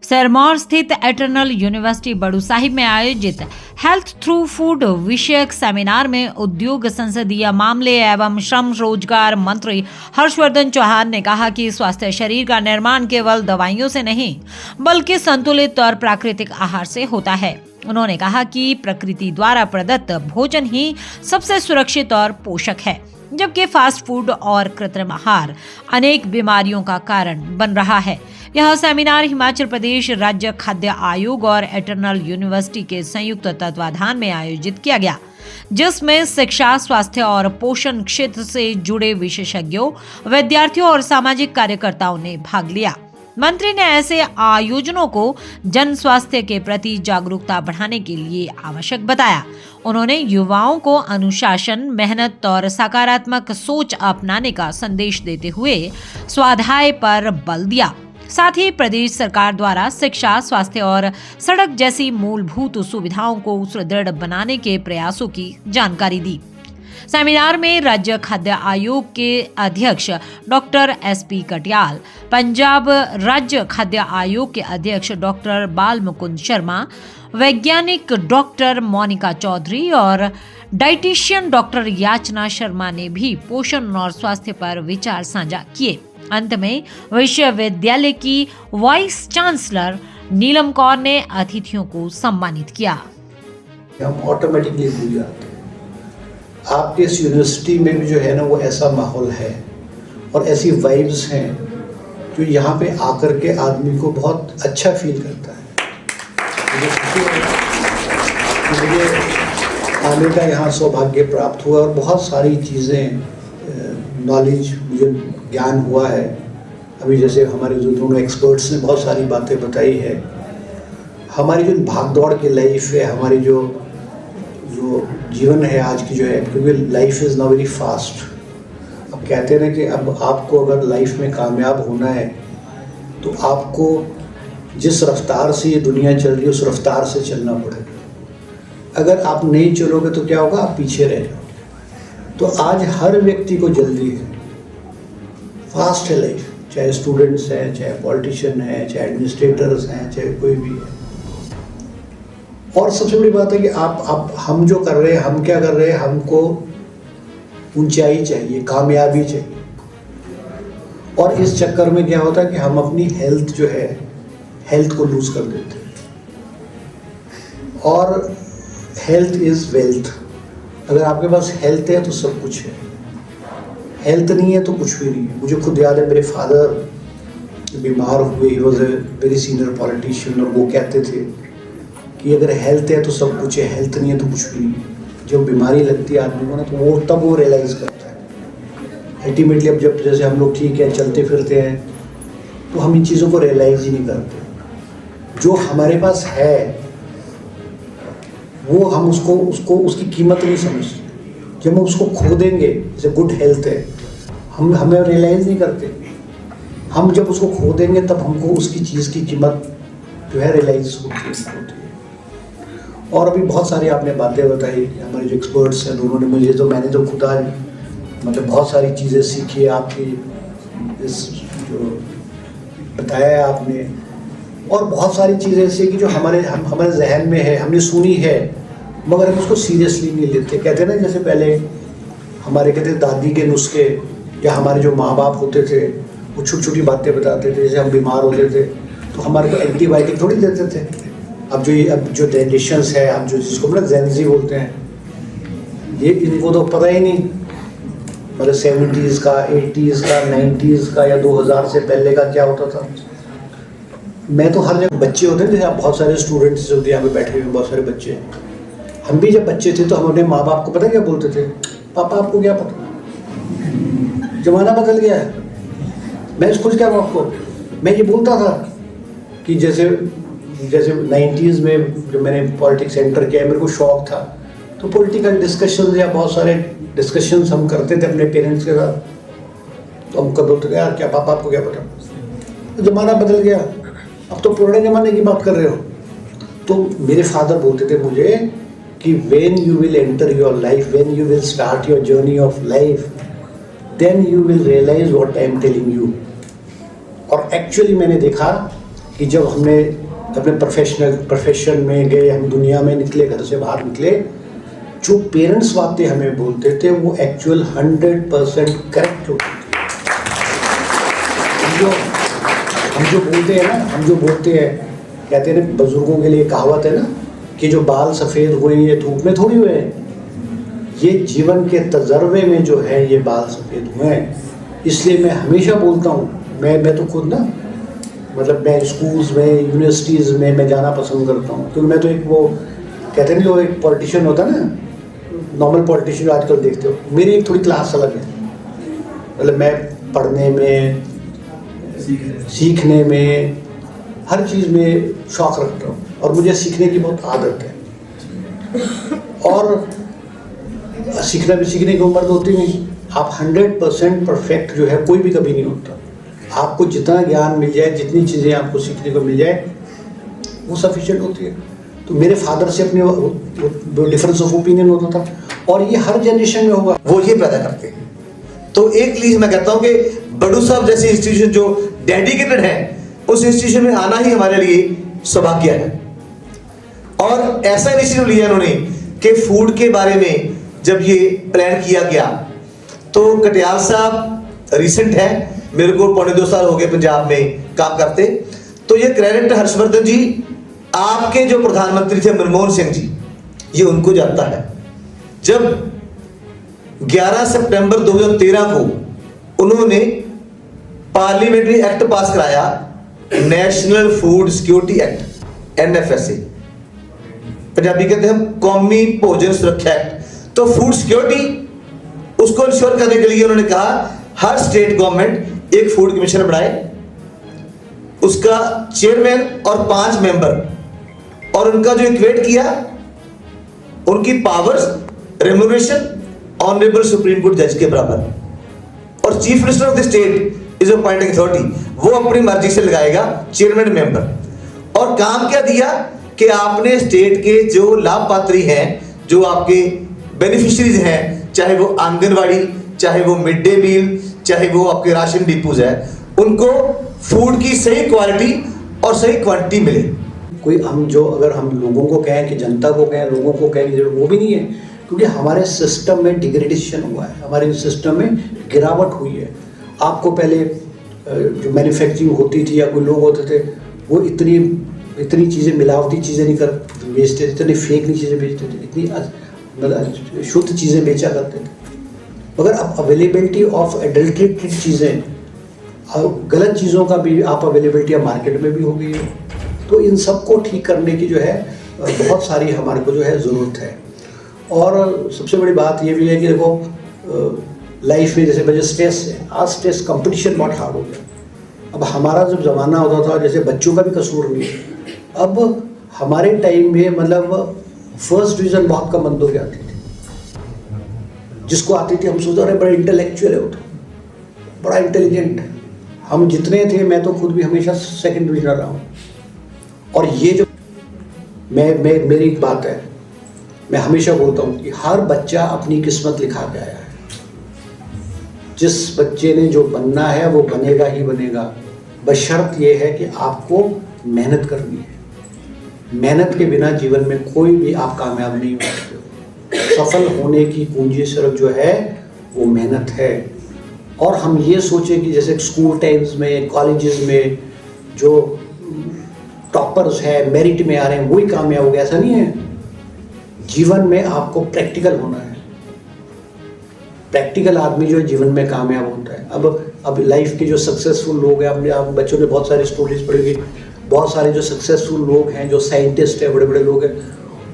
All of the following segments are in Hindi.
सिरमौर स्थित एटर्नल यूनिवर्सिटी बड़ू साहिब में आयोजित हेल्थ थ्रू फूड विषयक सेमिनार में उद्योग संसदीय मामले एवं श्रम रोजगार मंत्री हर्षवर्धन चौहान ने कहा कि स्वास्थ्य शरीर का निर्माण केवल दवाइयों से नहीं बल्कि संतुलित और प्राकृतिक आहार से होता है। उन्होंने कहा कि प्रकृति द्वारा प्रदत्त भोजन ही सबसे सुरक्षित और पोषक है, जबकि फास्ट फूड और कृत्रिम आहार अनेक बीमारियों का कारण बन रहा है। यह सेमिनार हिमाचल प्रदेश राज्य खाद्य आयोग और एटर्नल यूनिवर्सिटी के संयुक्त तत्वाधान में आयोजित किया गया, जिसमें शिक्षा, स्वास्थ्य और पोषण क्षेत्र से जुड़े विशेषज्ञों, विद्यार्थियों और सामाजिक कार्यकर्ताओं ने भाग लिया। मंत्री ने ऐसे आयोजनों को जन स्वास्थ्य के प्रति जागरूकता बढ़ाने के लिए आवश्यक बताया। उन्होंने युवाओं को अनुशासन, मेहनत और सकारात्मक सोच अपनाने का संदेश देते हुए स्वाध्याय पर बल दिया। साथ ही प्रदेश सरकार द्वारा शिक्षा, स्वास्थ्य और सड़क जैसी मूलभूत सुविधाओं को सुदृढ़ बनाने के प्रयासों की जानकारी दी। सेमिनार में राज्य खाद्य आयोग के अध्यक्ष डॉक्टर SP कटियाल, पंजाब राज्य खाद्य आयोग के अध्यक्ष डॉक्टर बाल मुकुंद शर्मा, वैज्ञानिक डॉक्टर मोनिका चौधरी और डाइटिशियन डॉक्टर याचना शर्मा ने भी पोषण और स्वास्थ्य पर विचार साझा किए। अंत में विश्वविद्यालय की वाइस चांसलर नीलम कौर ने अतिथियों को सम्मानित किया। हम ऑटोमेटिकली भूल जाते हैं। आपके इस यूनिवर्सिटी में भी जो है ना, वो ऐसा माहौल है और ऐसी वाइब्स हैं जो यहाँ पे आकर के आदमी को बहुत अच्छा फील करता है। मुझे आने का यहाँ सौभाग्य प्राप्त हुआ और बहुत सारी चीज़ें, नॉलेज, मुझे ज्ञान हुआ है। अभी जैसे हमारे जो दोनों एक्सपर्ट्स ने बहुत सारी बातें बताई है। हमारी जो भागदौड़ की लाइफ है, हमारी जो जीवन है आज की, जो है, क्योंकि life is now very fast. अब कहते हैं ना कि अब आपको अगर लाइफ में कामयाब होना है तो आपको जिस रफ्तार से ये दुनिया चल रही है उस रफ्तार से चलना पड़ेगा। अगर आप नहीं चलोगे तो क्या होगा, आप पीछे रह जाओगे। तो आज हर व्यक्ति को जल्दी है, फास्ट है लाइफ, चाहे स्टूडेंट्स हैं, चाहे पॉलिटिशियन हैं, चाहे एडमिनिस्ट्रेटर्स हैं, चाहे कोई भी है। और सबसे बड़ी बात है कि आप हम जो कर रहे हैं, हम क्या कर रहे हैं, हमको ऊंचाई चाहिए, कामयाबी चाहिए। और इस चक्कर में क्या होता है कि हम अपनी हेल्थ जो है, हेल्थ को लूज कर देते हैं। और हेल्थ इज़ वेल्थ। अगर आपके पास हेल्थ है तो सब कुछ है, हेल्थ नहीं है तो कुछ भी नहीं है। मुझे खुद याद है, मेरे फादर बीमार हुए, he was a very senior politician, और वो कहते थे कि अगर हेल्थ है तो सब कुछ है, हेल्थ नहीं है तो कुछ भी नहीं है। जब बीमारी लगती है आदमी को ना, तो वो तब वो रियलाइज़ करता है। अल्टीमेटली अब जब जैसे हम लोग ठीक है, चलते फिरते हैं, तो हम इन चीज़ों को रियलाइज़ ही नहीं करते। जो हमारे पास है वो हम उसको उसकी कीमत नहीं समझते। जब हम उसको खो देंगे, जैसे गुड हेल्थ है, हमें रियलाइज़ नहीं करते। हम जब उसको खो देंगे तब हमको उसकी चीज़ की कीमत जो है रियलाइज़ होती है। और अभी बहुत सारी आपने बातें बताई, हमारे जो एक्सपर्ट्स हैं दोनों ने, मुझे तो मैंने तो खुद आज मतलब बहुत सारी चीज़ें सीखी है आपकी इस जो बताया है आपने। और बहुत सारी चीज़ें ऐसी कि जो हमारे जहन में है, हमने सुनी है, मगर हम उसको सीरियसली नहीं लेते। कहते हैं ना, जैसे पहले हमारे कहते दादी के नुस्खे, या हमारे जो माँ बाप होते थे वो छोटी छोटी बातें बताते थे। जैसे हम बीमार होते थे तो हमारे को एंटीबायोटिक थोड़ी देते थे। अब जो जनरेशंस है, अब जो जिसको मतलब जेनजी बोलते हैं, ये इनको तो पता ही नहीं, मतलब 70s का, 80s का, 90s का या 2000 से पहले का क्या होता था। मैं तो हर जगह बच्चे होते हैं, जैसे आप बहुत सारे स्टूडेंट्स होते हैं यहाँ पे बैठे हुए, बहुत सारे बच्चे। हम भी जब बच्चे थे तो हम अपने माँ बाप को पता क्या बोलते थे, पापा आपको क्या पता, ज़माना बदल गया है। मैं खुद क्या आपको मैं ये बोलता था कि जैसे 90s में जब मैंने पॉलिटिक्स एंटर किया, मेरे को शौक था, तो पॉलिटिकल डिस्कशंस या बहुत सारे डिस्कशंस हम करते थे अपने पेरेंट्स के साथ। तो हम कब बोलते थे, यार क्या पापा आपको क्या पता, ज़माना बदल गया, अब तो पुराने ज़माने की बात कर रहे हो। तो मेरे फादर बोलते थे मुझे कि when you will enter your life, when you will start your journey of life, then you will realize what I am telling you। और एक्चुअली मैंने देखा कि जब हमने अपने प्रोफेशन में गए, हम दुनिया में निकले, घर से बाहर निकले, जो पेरेंट्स बातें हमें बोलते थे वो एक्चुअल 100% करेक्ट होती थी। हम जो बोलते हैं कहते हैं ना, बुजुर्गों के लिए कहावत है ना कि जो बाल सफ़ेद हुए ये धूप में थोड़ी हुए हैं, ये जीवन के तजर्बे में जो है ये बाल सफ़ेद हुए हैं। इसलिए मैं हमेशा बोलता हूँ, मैं तो खुद ना, मतलब मैं स्कूल्स में, यूनिवर्सिटीज़ में मैं जाना पसंद करता हूँ, क्योंकि मैं तो एक वो कहते हैं जो एक पॉलिटिशियन होता है ना, नॉर्मल पॉलिटिशियन आजकल देखते हो, मेरी एक थोड़ी क्लास अलग है। मतलब मैं पढ़ने में, सीखने में, हर चीज़ में शौक़ रखता हूँ और मुझे सीखने की बहुत आदत है। और सीखने की उम्र तो होती नहीं। आप 100% परफेक्ट जो है कोई भी कभी नहीं होता। आपको जितना ज्ञान मिल जाए, जितनी चीज़ें आपको सीखने को मिल जाए, वो सफिशिएंट होती है। तो मेरे फादर से अपने वो डिफरेंस ऑफ ओपिनियन होता था, और ये हर जनरेशन में होगा, वो ये पैदा करते हैं। तो एक चीज मैं कहता हूँ कि बड़ू साहब जैसी इंस्टीट्यूशन जो डेडिकेटेड है, उस इंस्टीट्यूशन में आना ही हमारे लिए सौभाग्य है। और ऐसा इनिशिएटिव लिया इन्होंने कि फूड के बारे में जब ये प्लान किया गया, तो कटियाल साहब रिसेंट है, मेरे को 2.25 साल हो गए पंजाब में काम करते, तो ये क्रेडिट हर्षवर्धन जी, आपके जो प्रधानमंत्री थे मनमोहन सिंह जी, ये उनको जाता है। जब 11 सितंबर 2013 को उन्होंने पार्लियामेंट्री एक्ट पास कराया, national food security act, NFSA, Punjabi कहते हैं हम कौमी भोजन सुरक्षा एक्ट। तो फूड सिक्योरिटी उसको इंश्योर करने के लिए उन्होंने कहा हर स्टेट गवर्नमेंट एक फूड कमीशन बनाए, उसका चेयरमैन और 5 मेंबर, और उनका जो इक्वेट किया, उनकी powers remuneration honourable supreme court जज के बराबर, और chief minister of the state is appointing authority, वो अपनी मर्जी से लगाएगा चेयरमैन मेंबर। और काम क्या दिया कि आपने स्टेट के जो लाभपात्री हैं, जो आपके बेनिफिशियरीज हैं, चाहे वो आंगनवाड़ी, चाहे वो मिड डे मील, चाहे वो आपके राशन डिपोज है, उनको फूड की सही क्वालिटी और सही क्वांटिटी मिले। कोई अगर हम लोगों को कहें कि जनता को कहें, लोगों को कहें कि वो भी नहीं है, क्योंकि हमारे सिस्टम में डिग्रेडेशन हुआ है, हमारे सिस्टम में गिरावट हुई है। आपको पहले जो मैन्युफैक्चरिंग होती थी या कोई लोग होते थे, वो इतनी चीज़ें, मिलावटी चीज़ें नहीं बेचते थे, इतनी फेक नहीं चीज़ें बेचते थे, इतनी मतलब शुद्ध चीज़ें बेचा करते थे। मगर अब अवेलेबिलिटी ऑफ एडल्ट्रेटेड चीज़ें, गलत चीज़ों का भी आप अवेलेबिलिटी मार्केट में भी हो गई है। तो इन सब को ठीक करने की जो है बहुत सारी हमारे को जो है ज़रूरत है। और सबसे बड़ी बात ये भी है कि देखो लाइफ में जैसे वजह स्ट्रेस है, आज स्ट्रेस कंपटीशन बहुत हार्ड हो गया। अब हमारा जब ज़माना होता था, जैसे बच्चों का भी कसूर नहीं है, अब हमारे टाइम में मतलब फर्स्ट डिवीज़न बहुत कम बंदों की आती थी, जिसको आती थी हम सोचते रहे बड़ा इंटेलेक्चुअल है, वो तो बड़ा इंटेलिजेंट है। हम जितने थे, मैं तो खुद भी हमेशा सेकंड डिवीज़न रहा हूँ। और ये जो मेरी एक बात है, मैं हमेशा बोलता हूँ कि हर बच्चा अपनी किस्मत लिखा के आया है। जिस बच्चे ने जो बनना है वो बनेगा ही बनेगा, बशर्त ये है कि आपको मेहनत करनी है। मेहनत के बिना जीवन में कोई भी आप कामयाब नहीं हो सकते। सफल होने की कुंजी सिर्फ जो है वो मेहनत है। और हम ये सोचें कि जैसे स्कूल टाइम्स में, कॉलेजेस में जो टॉपर्स है, मेरिट में आ रहे हैं, वही कामयाब हो गया, ऐसा नहीं है। जीवन में आपको प्रैक्टिकल होना है। प्रैक्टिकल आदमी जो है जीवन में कामयाब होता है। अब लाइफ के जो सक्सेसफुल लोग हैं, अपने आप बच्चों ने बहुत सारी स्टोरीज पढ़ी हुई, बहुत सारे जो सक्सेसफुल लोग हैं, जो साइंटिस्ट हैं, बड़े बड़े लोग हैं,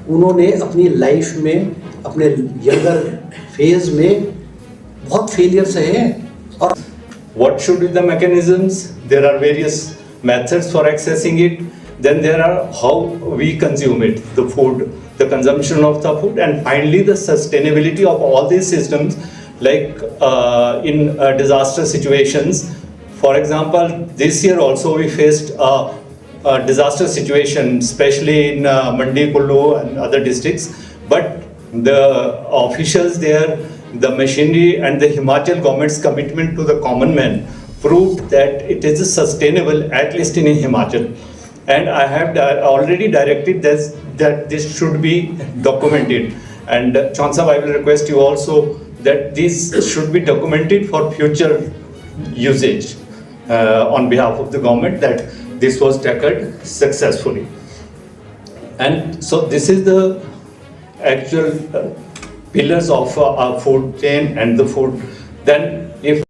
उन्होंने अपनी लाइफ में, अपने यंगर फेज में बहुत फेलियर से हैं। और what should be the mechanisms? There are various methods for accessing it. Then there are how we consume it, the food, the consumption of the food, and finally the sustainability of all these systems, like in disaster situations. For example, this year also we faced a disaster situation, especially in Mandi, Kullu and other districts. But the officials there, the machinery and the Himachal government's commitment to the common man proved that it is sustainable, at least in Himachal. and I have already directed that this should be documented. And Chauhan, I will request you also that this should be documented for future usage on behalf of the government, that this was tackled successfully. And so this is the actual pillars of our food chain and the food. Then if